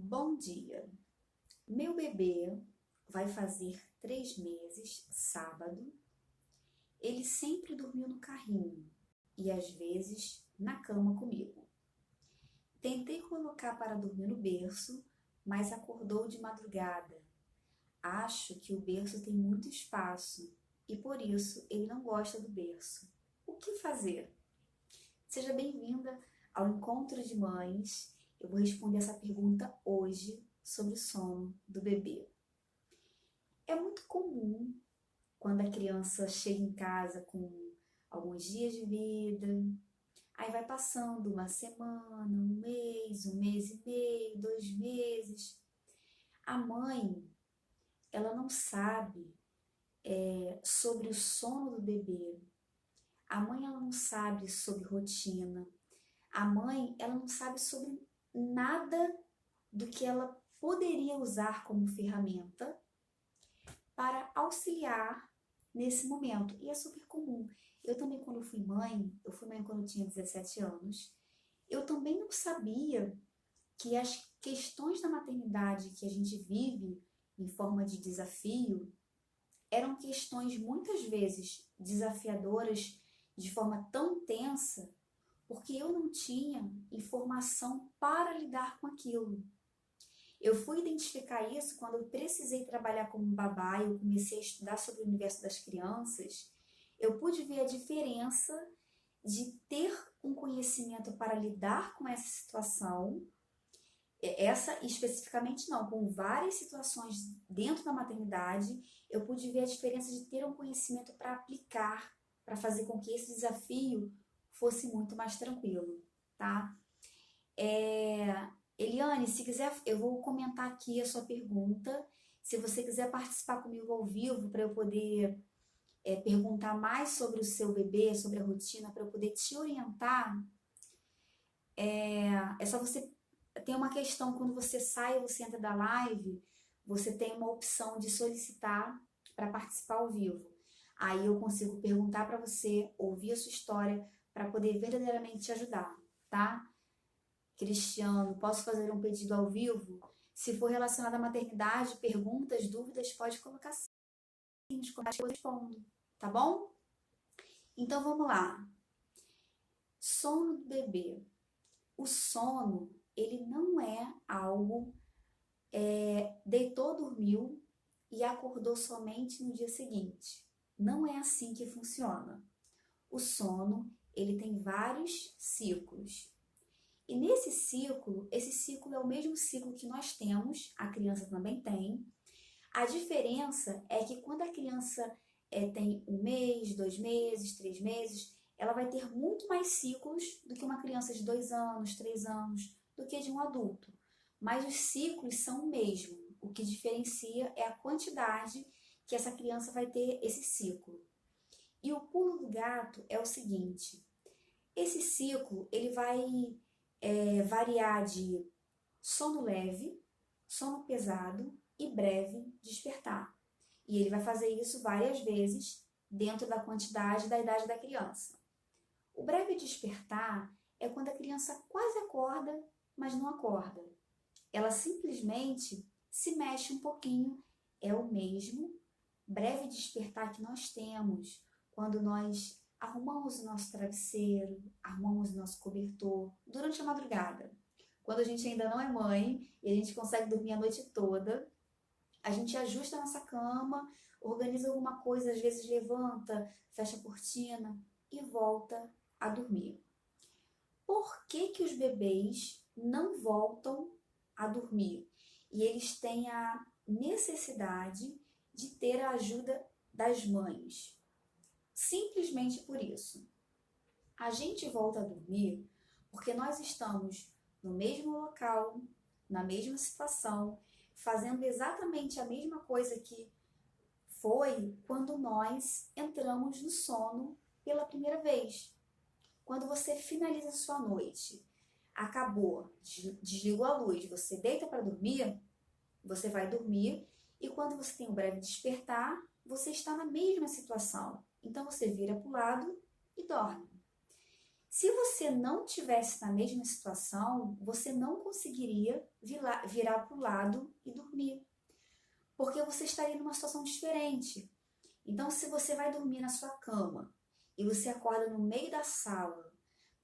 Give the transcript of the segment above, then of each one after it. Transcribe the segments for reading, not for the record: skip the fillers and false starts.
Bom dia. Meu bebê vai fazer 3 meses, sábado. Ele sempre dormiu no carrinho e às vezes na cama comigo. Tentei colocar para dormir no berço, mas acordou de madrugada. Acho que o berço tem muito espaço e por isso ele não gosta do berço. O que fazer? Seja bem-vinda ao Encontro de Mães. Eu vou responder essa pergunta hoje sobre o sono do bebê. É muito comum quando a criança chega em casa com alguns dias de vida, aí vai passando uma semana, um mês e meio, 2 meses. A mãe, ela não sabe sobre o sono do bebê. A mãe, ela não sabe sobre rotina. A mãe, ela não sabe sobre nada do que ela poderia usar como ferramenta para auxiliar nesse momento. E é super comum. Eu também, quando fui mãe quando eu tinha 17 anos, eu também não sabia que as questões da maternidade que a gente vive em forma de desafio eram questões muitas vezes desafiadoras de forma tão intensa, porque eu não tinha informação para lidar com aquilo. Eu fui identificar isso quando eu precisei trabalhar como babá e eu comecei a estudar sobre o universo das crianças. Eu pude ver a diferença de ter um conhecimento para lidar com essa situação, essa especificamente não, com várias situações dentro da maternidade, eu pude ver a diferença de ter um conhecimento para aplicar, para fazer com que esse desafio fosse muito mais tranquilo, tá? Eliane, se quiser, eu vou comentar aqui a sua pergunta. Se você quiser participar comigo ao vivo para eu poder perguntar mais sobre o seu bebê, sobre a rotina, para eu poder te orientar, é só você. Tem uma questão, quando você sai, você entra da live, você tem uma opção de solicitar para participar ao vivo. Aí eu consigo perguntar para você, ouvir a sua história, para poder verdadeiramente te ajudar, tá? Cristiano, posso fazer um pedido ao vivo? Se for relacionado à maternidade, perguntas, dúvidas, pode colocar sim nos comentários que eu respondo, tá bom? Então vamos lá. Sono do bebê. O sono, ele não é algo deitou, dormiu e acordou somente no dia seguinte. Não é assim que funciona. O sono, ele tem vários ciclos. E nesse ciclo, esse ciclo é o mesmo ciclo que nós temos, a criança também tem. A diferença é que quando a criança tem 1 mês, 2 meses, 3 meses, ela vai ter muito mais ciclos do que uma criança de 2 anos, 3 anos, do que de um adulto. Mas os ciclos são o mesmo. O que diferencia é a quantidade que essa criança vai ter esse ciclo. E o pulo do gato é o seguinte: esse ciclo ele vai variar de sono leve, sono pesado e breve despertar. E ele vai fazer isso várias vezes dentro da quantidade da idade da criança. O breve despertar é quando a criança quase acorda, mas não acorda. Ela simplesmente se mexe um pouquinho. É o mesmo breve despertar que nós temos quando nós arrumamos o nosso travesseiro, arrumamos o nosso cobertor durante a madrugada. Quando a gente ainda não é mãe e a gente consegue dormir a noite toda, a gente ajusta a nossa cama, organiza alguma coisa, às vezes levanta, fecha a cortina e volta a dormir. Por que que os bebês não voltam a dormir? E eles têm a necessidade de ter a ajuda das mães. Simplesmente por isso. A gente volta a dormir porque nós estamos no mesmo local, na mesma situação, fazendo exatamente a mesma coisa que foi quando nós entramos no sono pela primeira vez. Quando você finaliza a sua noite, acabou, desligou a luz, você deita para dormir, você vai dormir e quando você tem um breve despertar, você está na mesma situação. Então você vira para o lado e dorme. Se você não tivesse na mesma situação, você não conseguiria virar para o lado e dormir, porque você estaria numa situação diferente. Então, se você vai dormir na sua cama e você acorda no meio da sala,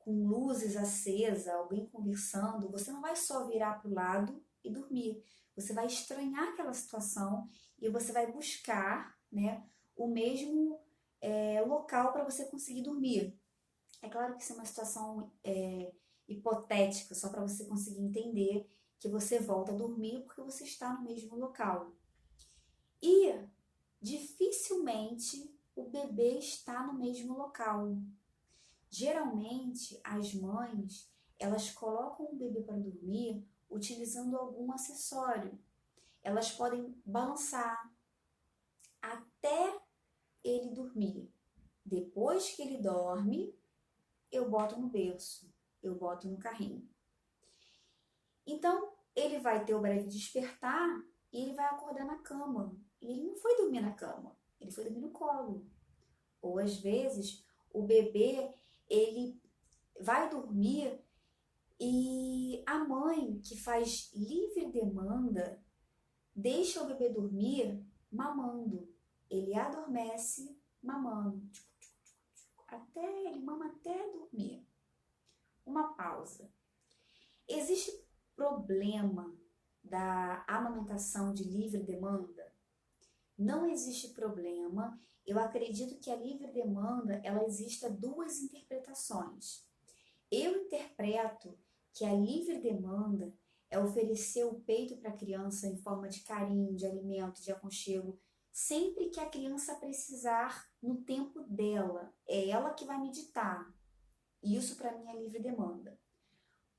com luzes acesas, alguém conversando, você não vai só virar para o lado e dormir. Você vai estranhar aquela situação e você vai buscar, né, o mesmo local para você conseguir dormir. É claro que isso é uma situação hipotética, só para você conseguir entender que você volta a dormir porque você está no mesmo local. E dificilmente o bebê está no mesmo local. Geralmente, as mães, elas colocam o bebê para dormir utilizando algum acessório. Elas podem balançar até ele dormir. Depois que ele dorme, eu boto no berço, eu boto no carrinho. Então, ele vai ter o breve despertar e ele vai acordar na cama. E ele não foi dormir na cama, ele foi dormir no colo. Ou às vezes, o bebê, ele vai dormir e a mãe, que faz livre demanda, deixa o bebê dormir mamando. Ele adormece mamando. Até ele mama até dormir. Uma pausa. Existe problema da amamentação de livre demanda? Não existe problema. Eu acredito que a livre demanda, ela exista duas interpretações. Eu interpreto que a livre demanda é oferecer o peito para a criança em forma de carinho, de alimento, de aconchego, sempre que a criança precisar no tempo dela. É ela que vai meditar. Isso para mim é livre demanda.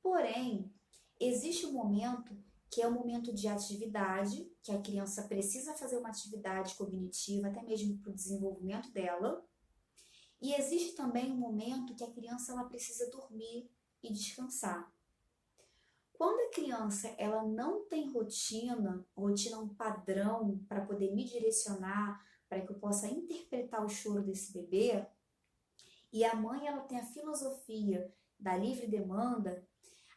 Porém, existe um momento que é o momento de atividade, que a criança precisa fazer uma atividade cognitiva, até mesmo para o desenvolvimento dela. E existe também um momento que a criança ela precisa dormir e descansar. Quando a criança ela não tem rotina um padrão para poder me direcionar, para que eu possa interpretar o choro desse bebê, e a mãe ela tem a filosofia da livre demanda,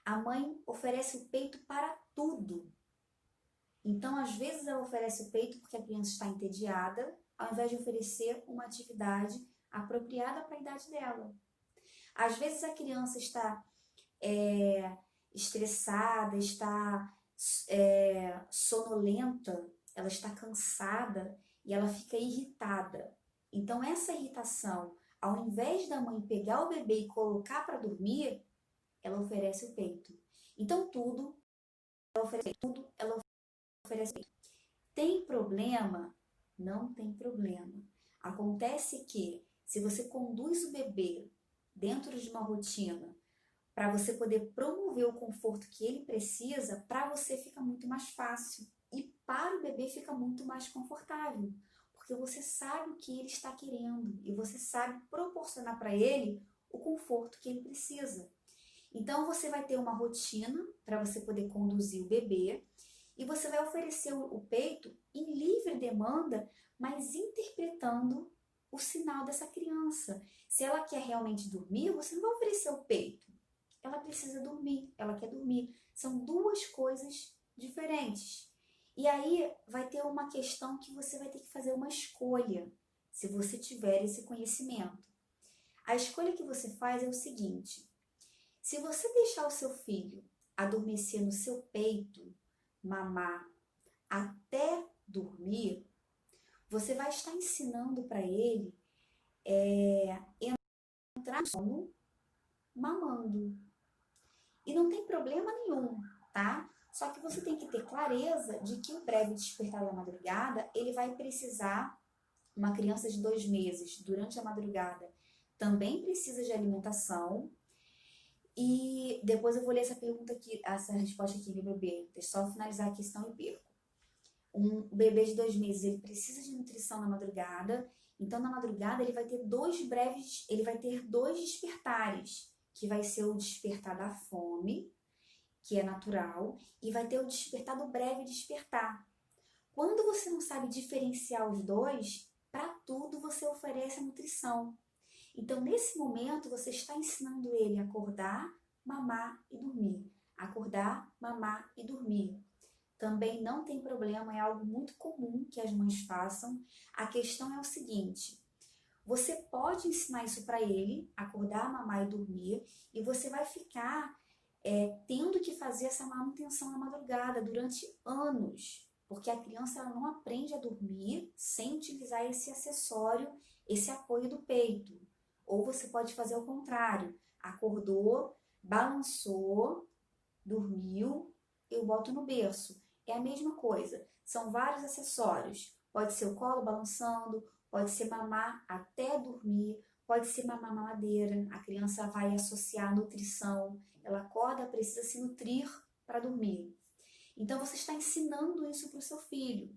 a mãe oferece o peito para tudo. Então, às vezes ela oferece o peito porque a criança está entediada, ao invés de oferecer uma atividade apropriada para a idade dela. Às vezes a criança está estressada, está sonolenta, ela está cansada e ela fica irritada. Então essa irritação, ao invés da mãe pegar o bebê e colocar para dormir, ela oferece o peito. Então ela oferece peito. Tem problema? Não tem problema. Acontece que se você conduz o bebê dentro de uma rotina para você poder promover o conforto que ele precisa, para você fica muito mais fácil e para o bebê fica muito mais confortável, porque você sabe o que ele está querendo e você sabe proporcionar para ele o conforto que ele precisa. Então você vai ter uma rotina para você poder conduzir o bebê e você vai oferecer o peito em livre demanda, mas interpretando o sinal dessa criança. Se ela quer realmente dormir, você não vai oferecer o peito. Ela precisa dormir, ela quer dormir. São duas coisas diferentes. E aí vai ter uma questão que você vai ter que fazer uma escolha, se você tiver esse conhecimento. A escolha que você faz é o seguinte: se você deixar o seu filho adormecer no seu peito, mamar até dormir, você vai estar ensinando para ele entrar no sono mamando. E não tem problema nenhum, tá? Só que você tem que ter clareza de que o breve despertar da madrugada, ele vai precisar, uma criança de 2 meses, durante a madrugada, também precisa de alimentação. E depois eu vou ler essa pergunta aqui, essa resposta aqui do bebê. Deixa eu só finalizar a questão e perco. Um bebê de 2 meses, ele precisa de nutrição na madrugada. Então, na madrugada, ele vai ter dois despertares, que vai ser o despertar da fome, que é natural, e vai ter o despertar do breve despertar. Quando você não sabe diferenciar os dois, para tudo você oferece a nutrição. Então, nesse momento, você está ensinando ele a acordar, mamar e dormir. Acordar, mamar e dormir. Também não tem problema, é algo muito comum que as mães façam. A questão é o seguinte: você pode ensinar isso para ele, acordar, mamar e dormir, e você vai ficar tendo que fazer essa manutenção na madrugada durante anos, porque a criança ela não aprende a dormir sem utilizar esse acessório, esse apoio do peito. Ou você pode fazer o contrário: acordou, balançou, dormiu, eu boto no berço. É a mesma coisa, são vários acessórios. Pode ser o colo balançando, pode ser mamar até dormir, pode ser mamar mamadeira. A criança vai associar a nutrição, ela acorda, precisa se nutrir para dormir. Então você está ensinando isso para o seu filho.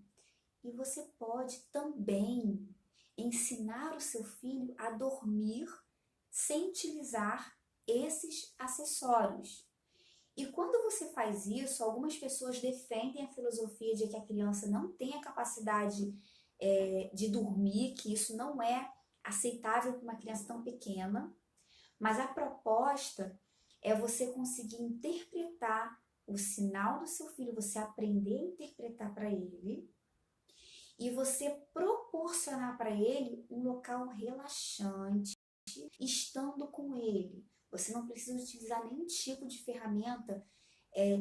E você pode também ensinar o seu filho a dormir sem utilizar esses acessórios. E quando você faz isso, algumas pessoas defendem a filosofia de que a criança não tem a capacidade de dormir, que isso não é aceitável para uma criança tão pequena, mas a proposta é você conseguir interpretar o sinal do seu filho, você aprender a interpretar para ele e você proporcionar para ele um local relaxante, estando com ele. Você não precisa utilizar nenhum tipo de ferramenta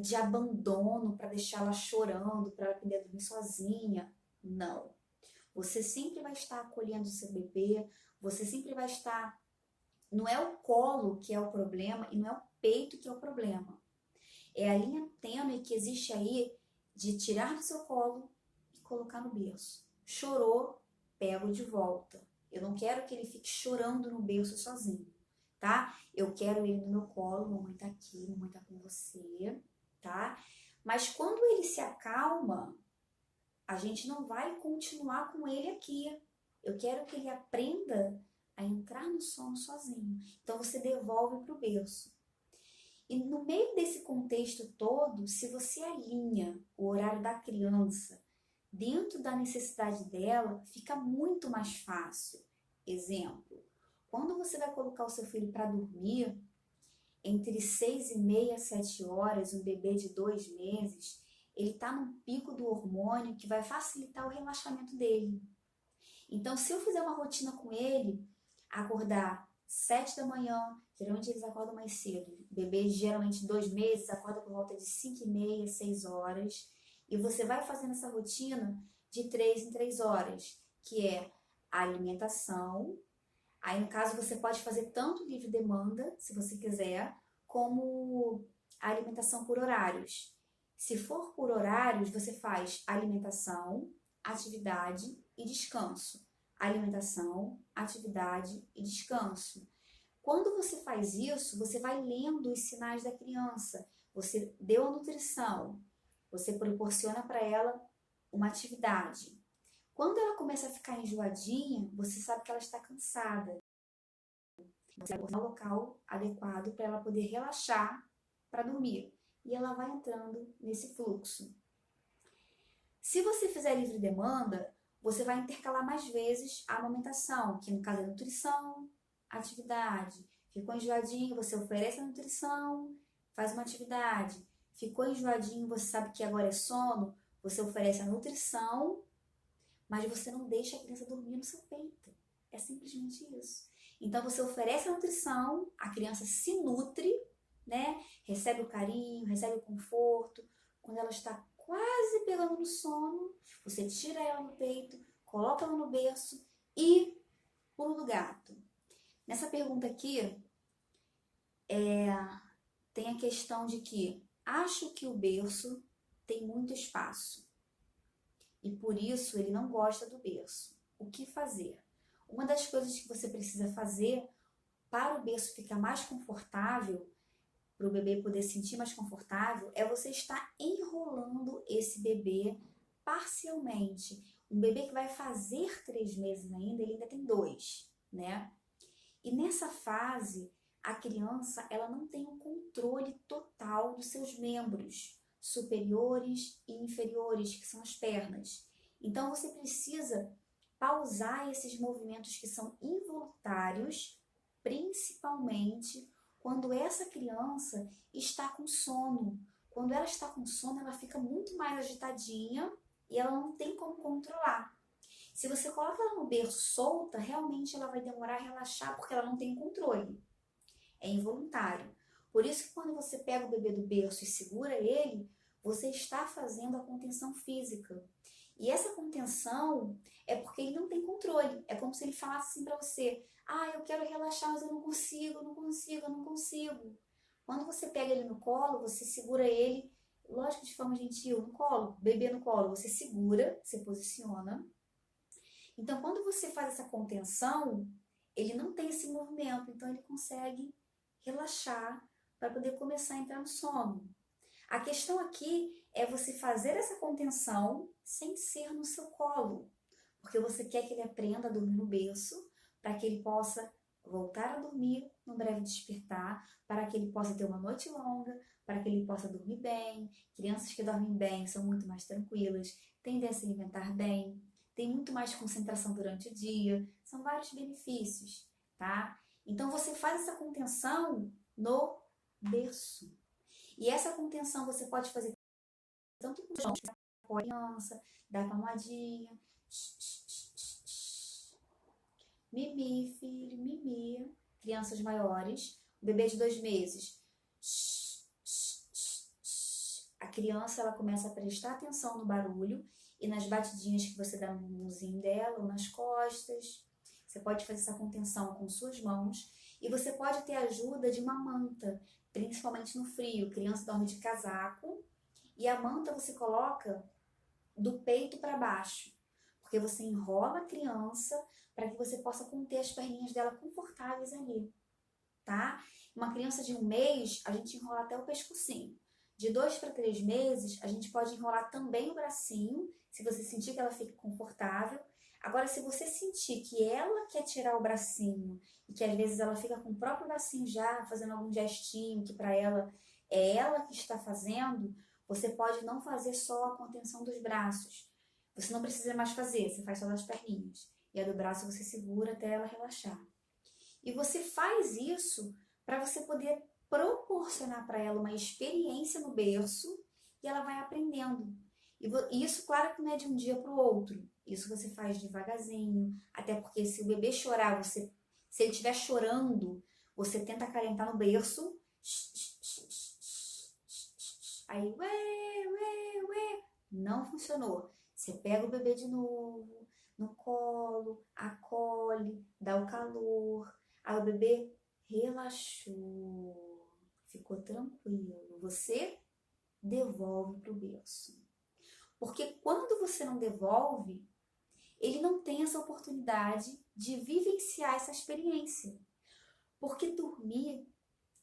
de abandono para deixá-la chorando, para ela aprender a dormir sozinha. Não. Você sempre vai estar acolhendo o seu bebê, você sempre vai estar... Não é o colo que é o problema e não é o peito que é o problema. É a linha tênue que existe aí de tirar do seu colo e colocar no berço. Chorou, pego de volta. Eu não quero que ele fique chorando no berço sozinho, tá? Eu quero ele no meu colo, mamãe tá aqui, mamãe tá com você, tá? Mas quando ele se acalma, a gente não vai continuar com ele aqui. Eu quero que ele aprenda a entrar no sono sozinho. Então você devolve para o berço. E no meio desse contexto todo, se você alinha o horário da criança dentro da necessidade dela, fica muito mais fácil. Exemplo, quando você vai colocar o seu filho para dormir, entre 6h30 e 7 horas, um bebê de 2 meses, ele está num pico do hormônio que vai facilitar o relaxamento dele. Então, se eu fizer uma rotina com ele, acordar 7 da manhã, geralmente eles acordam mais cedo. Bebês, geralmente 2 meses, acordam por volta de 5h30, 6 horas. E você vai fazendo essa rotina de 3 em 3 horas, que é a alimentação. Aí, no caso, você pode fazer tanto livre demanda, se você quiser, como a alimentação por horários. Se for por horários, você faz alimentação, atividade e descanso. Alimentação, atividade e descanso. Quando você faz isso, você vai lendo os sinais da criança. Você deu a nutrição, você proporciona para ela uma atividade. Quando ela começa a ficar enjoadinha, você sabe que ela está cansada. Você vai botar um local adequado para ela poder relaxar para dormir. E ela vai entrando nesse fluxo. Se você fizer livre demanda, você vai intercalar mais vezes a amamentação, que no caso é nutrição, atividade. Ficou enjoadinho, você oferece a nutrição, faz uma atividade. Ficou enjoadinho, você sabe que agora é sono, você oferece a nutrição, mas você não deixa a criança dormir no seu peito. É simplesmente isso. Então você oferece a nutrição, a criança se nutre, né? Recebe o carinho, recebe o conforto. Quando ela está quase pegando no sono, você tira ela no peito, coloca ela no berço e pulo do gato. Nessa pergunta aqui, tem a questão de que acho que o berço tem muito espaço e por isso ele não gosta do berço. O que fazer? Uma das coisas que você precisa fazer para o berço ficar mais confortável, para o bebê poder sentir mais confortável, é você estar enrolando esse bebê parcialmente. Um bebê que vai fazer 3 meses ainda, ele ainda tem 2, né? E nessa fase, a criança ela não tem o controle total dos seus membros superiores e inferiores, que são as pernas. Então você precisa pausar esses movimentos que são involuntários principalmente quando essa criança está com sono. Quando ela está com sono, ela fica muito mais agitadinha e ela não tem como controlar. Se você coloca ela no berço solta, realmente ela vai demorar a relaxar porque ela não tem controle. É involuntário. Por isso que quando você pega o bebê do berço e segura ele, você está fazendo a contenção física. E essa contenção é porque ele não tem controle. É como se ele falasse assim para você: ah, eu quero relaxar, mas eu não consigo, eu não consigo, eu não consigo. Quando você pega ele no colo, você segura ele, lógico, de forma gentil, no colo, bebê no colo, você segura, você posiciona. Então, quando você faz essa contenção, ele não tem esse movimento, então ele consegue relaxar para poder começar a entrar no sono. A questão aqui é você fazer essa contenção sem ser no seu colo, porque você quer que ele aprenda a dormir no berço, para que ele possa voltar a dormir no breve despertar, para que ele possa ter uma noite longa, para que ele possa dormir bem. Crianças que dormem bem são muito mais tranquilas, tendem a se alimentar bem, têm muito mais concentração durante o dia, são vários benefícios, tá? Então você faz essa contenção no berço. E essa contenção você pode fazer tanto com os mãos, com a criança, dar palmadinha. Mimi, filho, mimi. Crianças maiores, bebê de 2 meses. A criança ela começa a prestar atenção no barulho e nas batidinhas que você dá no mãozinho dela ou nas costas. Você pode fazer essa contenção com suas mãos e você pode ter a ajuda de uma manta, principalmente no frio. A criança dorme de casaco e a manta você coloca do peito para baixo, porque você enrola a criança para que você possa conter as perninhas dela confortáveis ali, tá? Uma criança de 1 mês, a gente enrola até o pescocinho. De 2 para 3 meses, a gente pode enrolar também o bracinho, se você sentir que ela fica confortável. Agora, se você sentir que ela quer tirar o bracinho e que às vezes ela fica com o próprio bracinho já, fazendo algum gestinho que para ela é ela que está fazendo, você pode não fazer só a contenção dos braços. Você não precisa mais fazer, você faz só das perninhas. E a do braço você segura até ela relaxar. E você faz isso para você poder proporcionar para ela uma experiência no berço e ela vai aprendendo. E isso, claro que não é de um dia para o outro. Isso você faz devagarzinho, até porque se o bebê chorar, se ele estiver chorando, você tenta acalentar no berço. Aí, ué, ué, ué. Não funcionou. Você pega o bebê de novo, no colo, acolhe, dá o calor. Aí o bebê relaxou, ficou tranquilo. Você devolve para o berço. Porque quando você não devolve, ele não tem essa oportunidade de vivenciar essa experiência. Porque dormir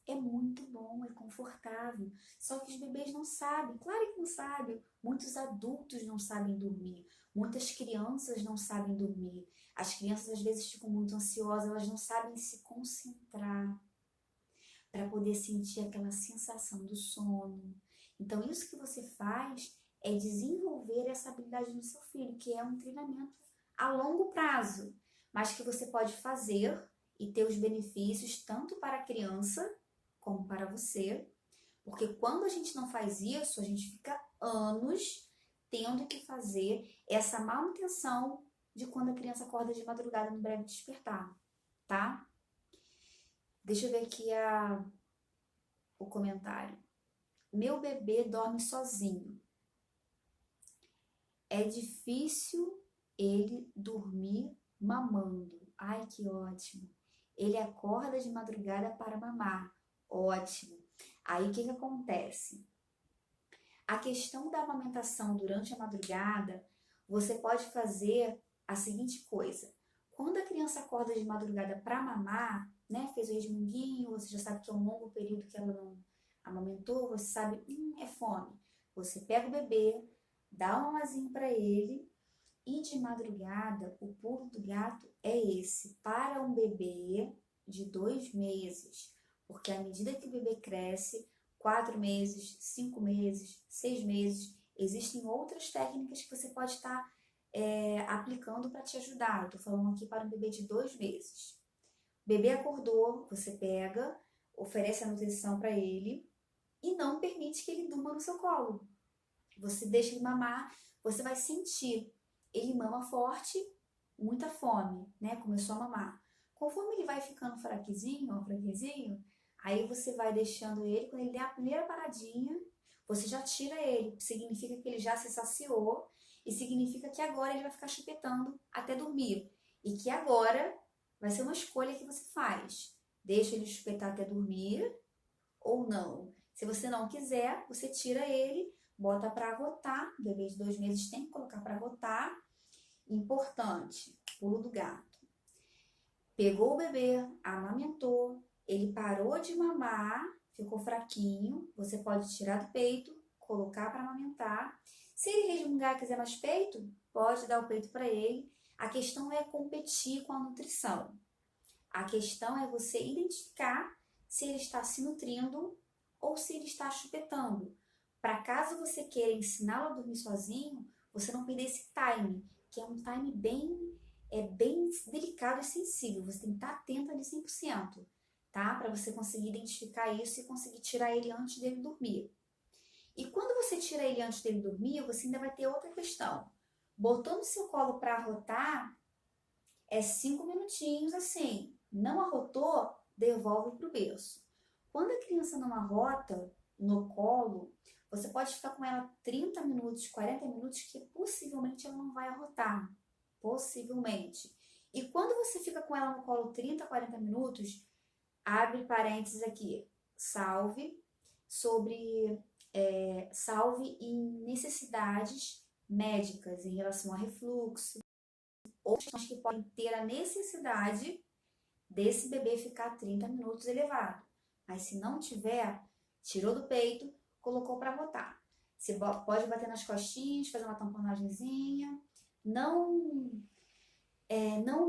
é muito bom, é confortável. Só que os bebês não sabem, claro que não sabem. Muitos adultos não sabem dormir. Muitas crianças não sabem dormir. As crianças às vezes ficam muito ansiosas, elas não sabem se concentrar para poder sentir aquela sensação do sono. Então, isso que você faz é desenvolver essa habilidade no seu filho, que é um treinamento a longo prazo, mas que você pode fazer e ter os benefícios tanto para a criança como para você, porque quando a gente não faz isso, a gente fica anos tendo que fazer essa manutenção de quando a criança acorda de madrugada no breve despertar, tá? Deixa eu ver aqui o comentário. Meu bebê dorme sozinho. É difícil ele dormir mamando. Ai, que ótimo. Ele acorda de madrugada para mamar. Ótimo. Aí o que acontece? A questão da amamentação durante a madrugada, você pode fazer a seguinte coisa. Quando a criança acorda de madrugada para mamar, né, fez o resmunguinho, você já sabe que é um longo período que ela não amamentou, você sabe, é fome. Você pega o bebê, dá um mamazinho para ele e de madrugada, o pulo do gato é esse, para um bebê de 2 meses. Porque à medida que o bebê cresce, 4 meses, 5 meses, 6 meses, existem outras técnicas que você pode estar aplicando para te ajudar. Eu estou falando aqui para um bebê de 2 meses. Bebê acordou, você pega, oferece a nutrição para ele e não permite que ele durma no seu colo. Você deixa ele mamar, você vai sentir. Ele mama forte, muita fome, né? Começou a mamar. Conforme ele vai ficando fraquezinho, aí você vai deixando ele, quando ele der a primeira paradinha, você já tira ele. Significa que ele já se saciou e significa que agora ele vai ficar chupetando até dormir. E que agora vai ser uma escolha que você faz. Deixa ele chupetar até dormir ou não. Se você não quiser, você tira ele, bota para arrotar. Bebê de 2 meses tem que colocar para arrotar. Importante, pulo do gato. Pegou o bebê, amamentou, ele parou de mamar, ficou fraquinho, você pode tirar do peito, colocar para amamentar. Se ele resmungar e quiser mais peito, pode dar o peito para ele. A questão é competir com a nutrição. A questão é você identificar se ele está se nutrindo ou se ele está chupetando. Para caso você queira ensiná-lo a dormir sozinho, você não perder esse time, que é um time bem delicado e sensível. Você tem que estar atento ali 100%, tá? Para você conseguir identificar isso e conseguir tirar ele antes dele dormir. E quando você tira ele antes dele dormir, você ainda vai ter outra questão. Botou no seu colo para arrotar, é 5 minutinhos assim. Não arrotou, devolve para o berço. Quando a criança não arrota no colo, você pode ficar com ela 30 minutos, 40 minutos, que possivelmente ela não vai arrotar. Possivelmente. E quando você fica com ela no colo 30, 40 minutos, abre parênteses aqui, salve em necessidades médicas em relação a refluxo, ou questões que podem ter a necessidade desse bebê ficar 30 minutos elevado. Mas se não tiver, tirou do peito, colocou para botar. Você pode bater nas costinhas, fazer uma tamponagemzinha. Não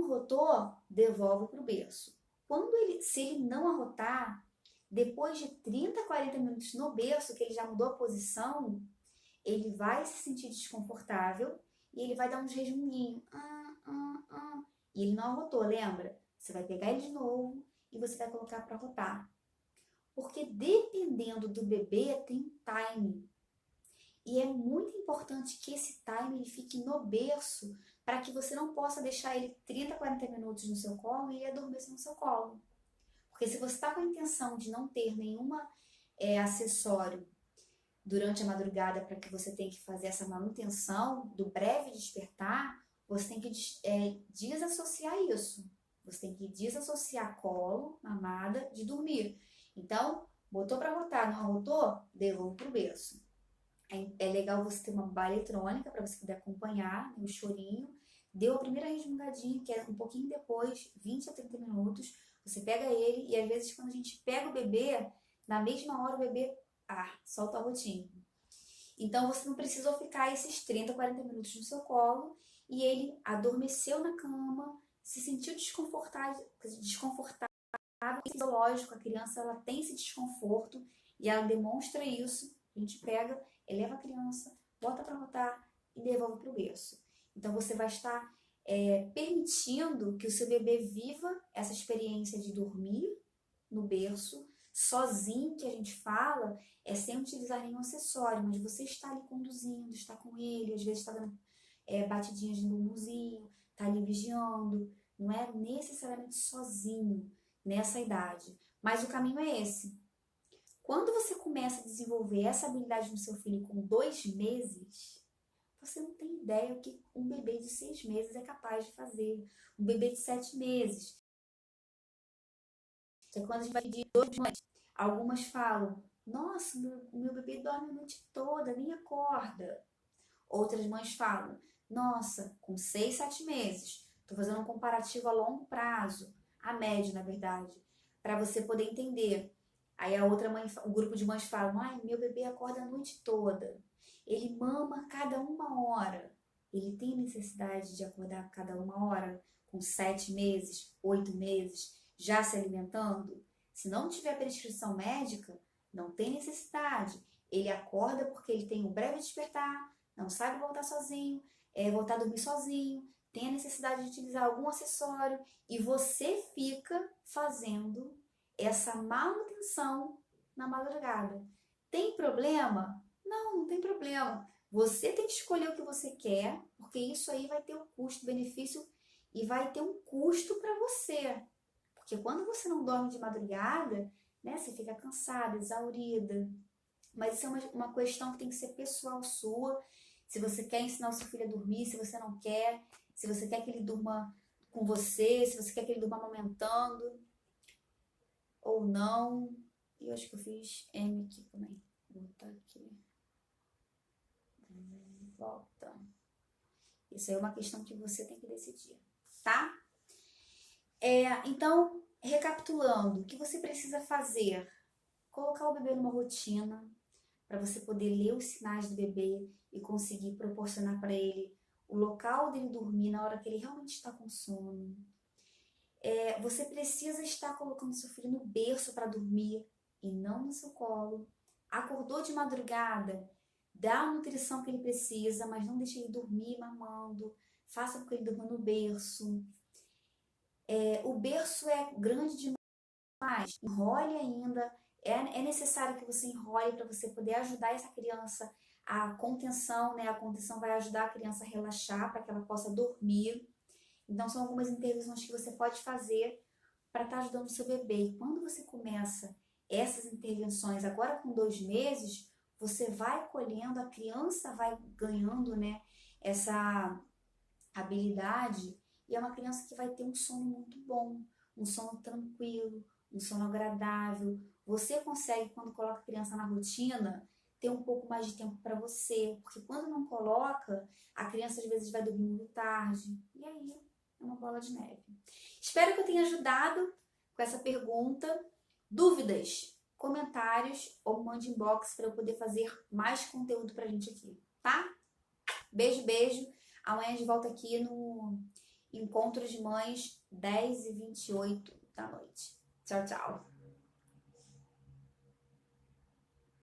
rotou, devolve para o berço. Se ele não arrotar, depois de 30, 40 minutos no berço, que ele já mudou a posição, ele vai se sentir desconfortável e ele vai dar uns resmunguinhos. E ele não arrotou, lembra? Você vai pegar ele de novo e você vai colocar para arrotar. Porque dependendo do bebê, tem um time. E é muito importante que esse time ele fique no berço para que você não possa deixar ele 30, 40 minutos no seu colo e ele adormeça no seu colo. Porque se você está com a intenção de não ter nenhuma acessório durante a madrugada para que você tenha que fazer essa manutenção do breve despertar, você tem que desassociar isso. Você tem que desassociar colo, mamada, de dormir. Então, botou para arrotar, não arrotou? Devolve para o berço. É legal você ter uma babá eletrônica para você poder acompanhar, né, o chorinho. Deu a primeira resmungadinha, que é um pouquinho depois, 20 a 30 minutos. Você pega ele e às vezes quando a gente pega o bebê, na mesma hora o bebê solta a rotina. Então você não precisou ficar esses 30, 40 minutos no seu colo e ele adormeceu na cama, se sentiu desconfortável, fisiológico, a criança ela tem esse desconforto e ela demonstra isso. A gente pega, eleva a criança, bota para rotar e devolve para o berço. Então você vai estar permitindo que o seu bebê viva essa experiência de dormir no berço, sozinho, que a gente fala, sem utilizar nenhum acessório, mas você está ali conduzindo, está com ele, às vezes está dando batidinhas de bumbumzinho, está ali vigiando, não é necessariamente sozinho nessa idade, mas o caminho é esse. Quando você começa a desenvolver essa habilidade no seu filho com 2 meses, você não tem ideia o que um bebê de 6 meses é capaz de fazer, um bebê de 7 meses. É quando a gente vai pedir 2 mães, algumas falam, nossa, meu bebê dorme a noite toda, nem acorda. Outras mães falam, nossa, com 6, 7 meses, estou fazendo um comparativo a longo prazo, a médio, na verdade, para você poder entender. Aí a outra mãe, o grupo de mães falam, ai, meu bebê acorda a noite toda, ele mama a cada 1 hora, ele tem necessidade de acordar a cada 1 hora, com 7 meses, 8 meses, já se alimentando? Se não tiver prescrição médica, não tem necessidade. Ele acorda porque ele tem um breve despertar, não sabe voltar sozinho, voltar a dormir sozinho, tem a necessidade de utilizar algum acessório e você fica fazendo essa manutenção na madrugada. Tem problema? Não, não tem problema. Você tem que escolher o que você quer, porque isso aí vai ter um custo-benefício e vai ter um custo para você. Porque quando você não dorme de madrugada, né, você fica cansada, exaurida. Mas isso é uma questão que tem que ser pessoal sua. Se você quer ensinar o seu filho a dormir, se você não quer, se você quer que ele durma com você, se você quer que ele durma amamentando ou não. E eu acho que eu fiz M aqui também. Vou botar aqui. Volta. Isso aí é uma questão que você tem que decidir, tá? Então, recapitulando, o que você precisa fazer? Colocar o bebê numa rotina para você poder ler os sinais do bebê e conseguir proporcionar para ele o local dele dormir na hora que ele realmente está com sono. Você precisa estar colocando seu filho no berço para dormir e não no seu colo. Acordou de madrugada, dá a nutrição que ele precisa, mas não deixe ele dormir mamando. Faça com que ele durma no berço. O berço é grande demais, enrole ainda. É necessário que você enrole para você poder ajudar essa criança a contenção, né? A contenção vai ajudar a criança a relaxar para que ela possa dormir. Então, são algumas intervenções que você pode fazer para estar ajudando o seu bebê. E quando você começa essas intervenções agora com 2 meses, você vai colhendo, a criança vai ganhando, né, essa habilidade e é uma criança que vai ter um sono muito bom, um sono tranquilo, um sono agradável. Você consegue, quando coloca a criança na rotina, ter um pouco mais de tempo para você, porque quando não coloca, a criança às vezes vai dormir muito tarde, e aí é uma bola de neve. Espero que eu tenha ajudado com essa pergunta. Dúvidas, comentários ou mande inbox para eu poder fazer mais conteúdo pra gente aqui, tá? Beijo, beijo. Amanhã a gente volta aqui no Encontro de Mães 10h28 da noite. Tchau, tchau.